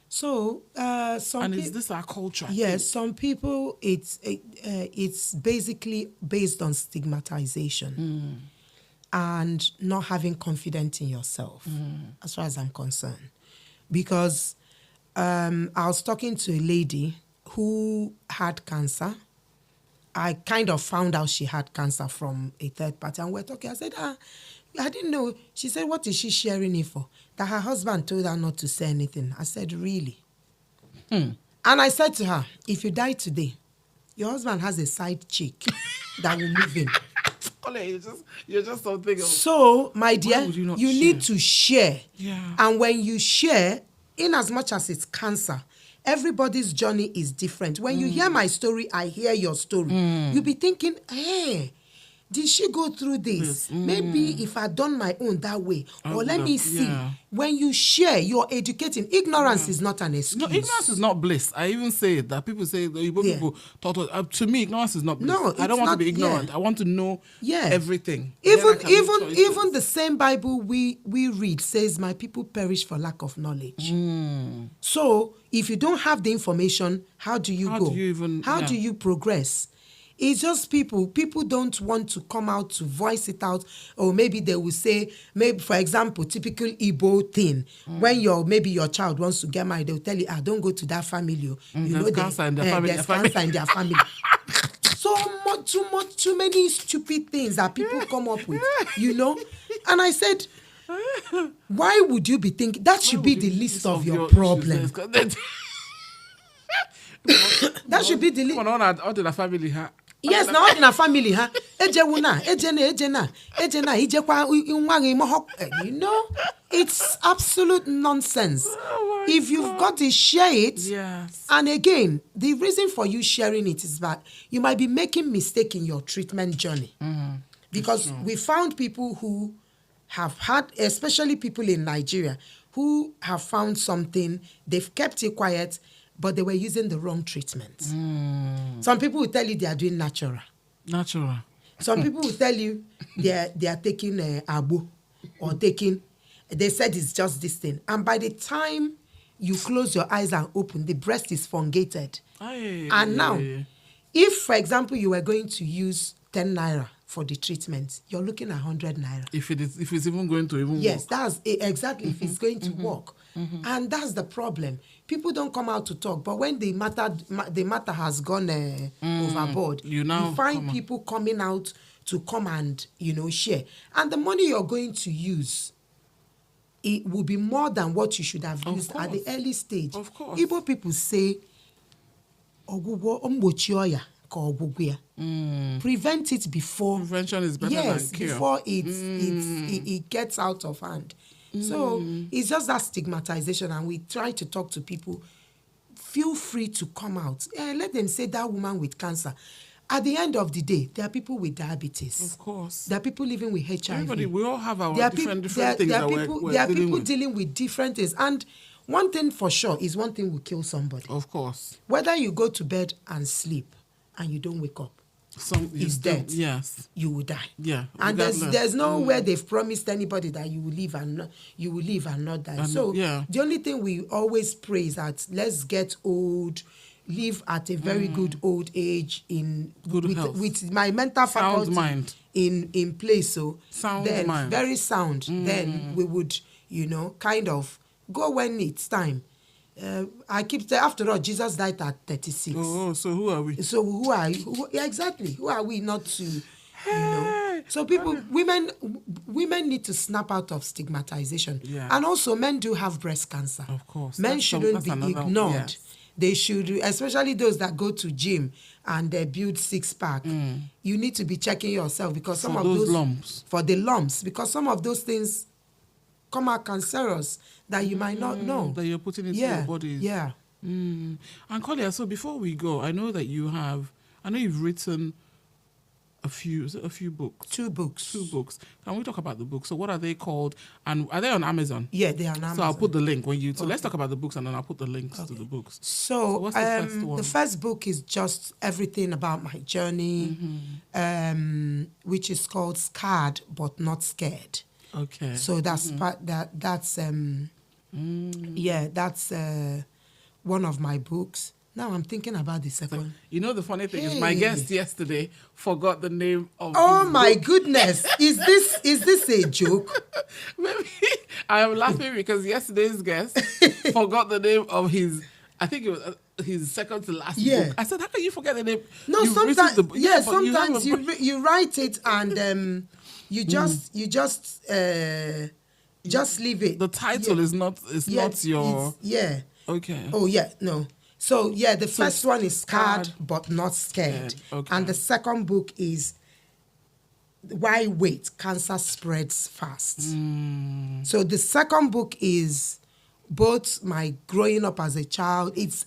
So, is this our culture? Yes, some people, it's basically based on stigmatization and not having confidence in yourself, as far as I'm concerned. Because I was talking to a lady who had cancer. I kind of found out she had cancer from a third party, and we're talking. I said, I didn't know. She said, what is she sharing it for? That her husband told her not to say anything. I said, really? And I said to her, if you die today, your husband has a side chick that will move in. You're just something else. So, my dear, you share? need to share. Yeah. And when you share, in as much as it's cancer, everybody's journey is different. When you hear my story, I hear your story. You'll be thinking, hey, did she go through this? Maybe if I'd done my own that way. Or let me see. Yeah. When you share, you're educating. Ignorance is not an excuse. No, ignorance is not bliss. I even say it, that people say, people taught us, to me, ignorance is not bliss. No, I don't want to be ignorant. I want to know everything. Even the same Bible we read says, my people perish for lack of knowledge. So if you don't have the information, how do you go? How do you progress? It's just people don't want to come out to voice it out, or maybe they will say, maybe for example, typical Igbo thing, when your child wants to get married, they'll tell you, don't go to that family. You know, there's cancer in their family. So too many stupid things that people come up with, And I said, why would you be thinking that should be the list of your problem? That should be the list. All the family. Yes, now in a family, huh? Ejena, you know, it's absolute nonsense. Oh If you've got to share it, yes. And again, the reason for you sharing it is that you might be making mistake in your treatment journey. Because we found people who have had, especially people in Nigeria, who have found something, they've kept it quiet, but they were using the wrong treatment. Some people will tell you they are doing natural. Some people will tell you they are taking abu or taking, they said it's just this thing. And by the time you close your eyes and open, the breast is fungated. And now, if, for example, you were going to use 10 naira for the treatment, you're looking at 100 naira. If it's even going to work. Yes, that's exactly if it's going to work. And that's the problem. People don't come out to talk, but when the matter has gone overboard, you find people coming out to come and, share. And the money you're going to use, it will be more than what you should have used at the early stage. Of course. Igbo people say, prevent it before. Prevention is better than cure. Before it gets out of hand. So it's just that stigmatization, and we try to talk to people. Feel free to come out. Let them say that woman with cancer. At the end of the day, there are people with diabetes. Of course. There are people living with HIV. Everybody, we all have our different things that we're there are people with. dealing with different things. And one thing for sure is one thing will kill somebody. Of course. Whether you go to bed and sleep and you don't wake up, is dead. Yes. You will die. Yeah. And there's nowhere they've promised anybody that you will live and not die. The only thing we always pray is that let's get old, live at a very good old age in good health, with my mental faculty mind in place. So sound then mind. Very sound. Then we would, kind of go when it's time. I keep saying, after all, Jesus died at 36. Oh, so who are we? So who are you? Exactly. Who are we not to, So women need to snap out of stigmatization. Yeah. And also, men do have breast cancer. Of course. Men shouldn't be ignored. Yes. They should, especially those that go to gym and they build six-pack. You need to be checking yourself because some of those lumps. For the lumps, because some of those things come out cancerous that you might not know. That you're putting into your body. Yeah. And Kolia, so before we go, I know you've written a few books. 2 books. 2 books. Can we talk about the books? So what are they called? And are they on Amazon? Yeah, they are on Amazon. So I'll put the link so let's talk about the books and then I'll put the links to the books. So what's the first one? The first book is just everything about my journey, which is called Scarred But Not Scared. Okay. So that's that's one of my books. Now I'm thinking about the second. The funny thing is my guest yesterday forgot the name of Oh my goodness. Is this a joke? Maybe I am laughing because yesterday's guest forgot the name of his, I think it was his second to last book. I said, how can you forget the name? No, sometimes sometimes you write it and you just leave it. The title is not your Okay. Oh yeah, no. So the first one is Scarred But Not Scared. Okay. And the second book is Why Wait? Cancer Spreads Fast. So the second book is both my growing up as a child. It's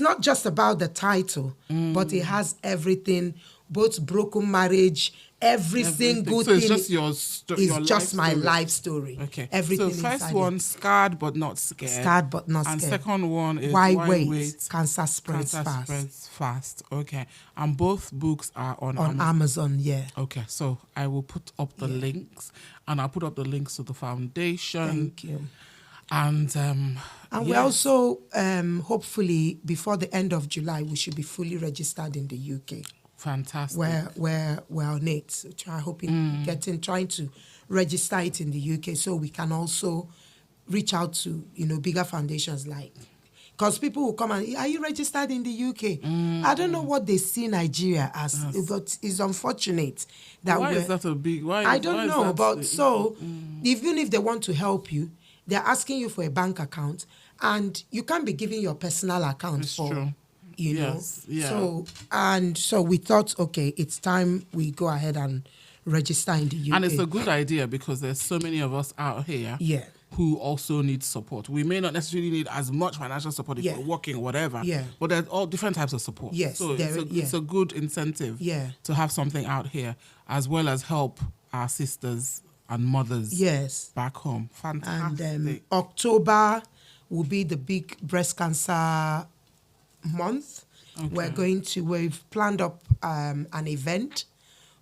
not just about the title, but it has everything, both broken marriage, every single so thing. It's just your It's just my life story. Okay. Everything. So first one, Scarred But Not Scared. Scarred But Not Scared. And second one is Why Wait? Cancer Spreads Fast. Okay. And both books are on Amazon. Yeah. Okay. So I will put up the links, and I'll put up the links to the foundation. Thank you. And we also hopefully before the end of July we should be fully registered in the UK. Fantastic. We're on it. So trying to register it in the UK so we can also reach out to bigger foundations because people will come and, are you registered in the UK? I don't know what they see Nigeria as, but it's unfortunate that why is that a big? I don't know, but even if they want to help you, they're asking you for a bank account, and you can't be giving your personal account It's true. you know. Yes, yeah. So we thought, okay, it's time we go ahead and register in the UK. And it's a good idea because there's so many of us out here who also need support. We may not necessarily need as much financial support if we're working or whatever, but there's all different types of support. Yes, so it's a good incentive to have something out here, as well as help our sisters and mothers back home. Fantastic. And October will be the big breast cancer month. Okay. We've planned up an event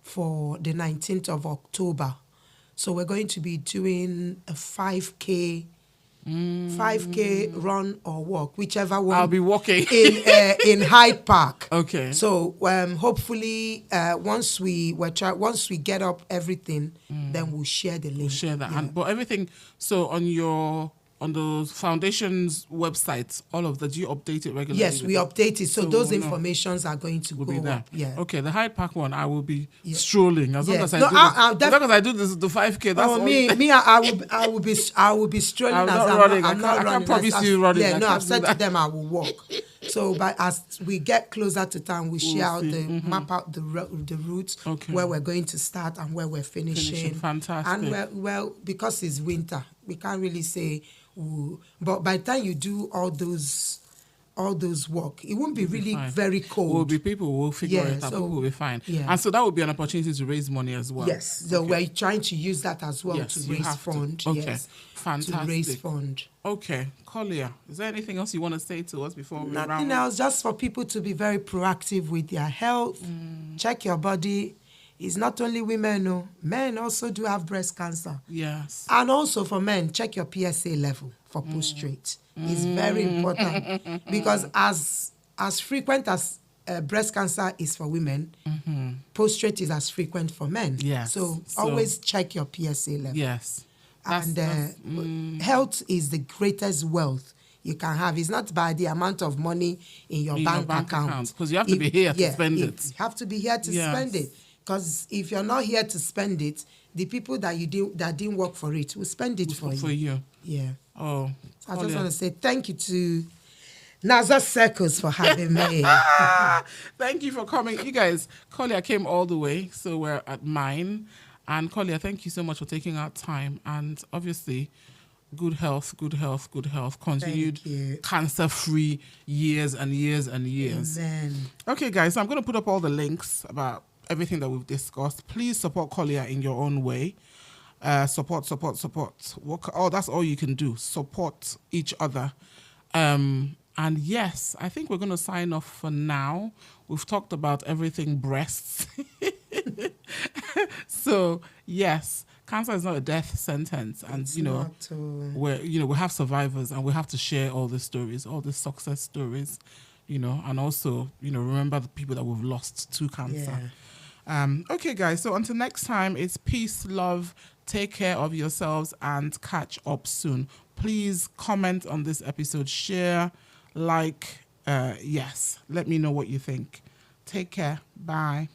for the 19th of October. So we're going to be doing a 5K run or walk, whichever one. I'll be walking in Hyde Park. Okay. So hopefully once we get up everything, then we'll share the link. We'll share that. But everything. So on the foundation's website, all of that, do you update it regularly? Yes, we update it. So those informations are going to go there. up. Yeah. Okay, the Hyde Park one, I will be strolling as long as I do this, the 5K. That's I will be strolling. I'm not running. I can't promise you running. Yeah, no, I've said to them I will walk. So, but as we get closer to time, we share out map out the routes where we're going to start and where we're finishing. Fantastic. And because it's winter, we can't really say. But by the time you do all those work, it won't be really very cold. People will figure it out. People will be fine. Yeah. And so that would be an opportunity to raise money as well. Yes. So we're trying to use that as well to raise fund. Okay. Yes. Fantastic. To raise fund. Okay. Kolia, is there anything else you want to say to us before we round? Nothing else, just for people to be very proactive with their health. Check your body. It's not only women, no. Men also do have breast cancer. Yes. And also for men, check your PSA level for post-straight. It's very important because as frequent as breast cancer is for women, post-straight is as frequent for men. Yes. So always check your PSA level. Yes. Health is the greatest wealth you can have. It's not by the amount of money in your bank account. Because you have to be here to spend it. You have to be here to spend it. Because if you're not here to spend it, the people that didn't work for it will spend it for you. Yeah. Oh. So I just want to say thank you to Naza Circles for having me. Thank you for coming. You guys, Kolia came all the way, so we're at mine. And Kolia, thank you so much for taking our time. And obviously, good health. Continued cancer-free years and years and years. Amen. Okay, guys, so I'm going to put up all the links about everything that we've discussed. Please support Kolia in your own way. Support. That's all you can do. Support each other. And yes, I think we're going to sign off for now. We've talked about everything breasts. So yes, cancer is not a death sentence, and we have survivors, and we have to share all the stories, all the success stories, and also remember the people that we've lost to cancer. Okay, guys, so until next time, it's peace, love, take care of yourselves, and catch up soon. Please comment on this episode, share, like, let me know what you think. Take care. Bye.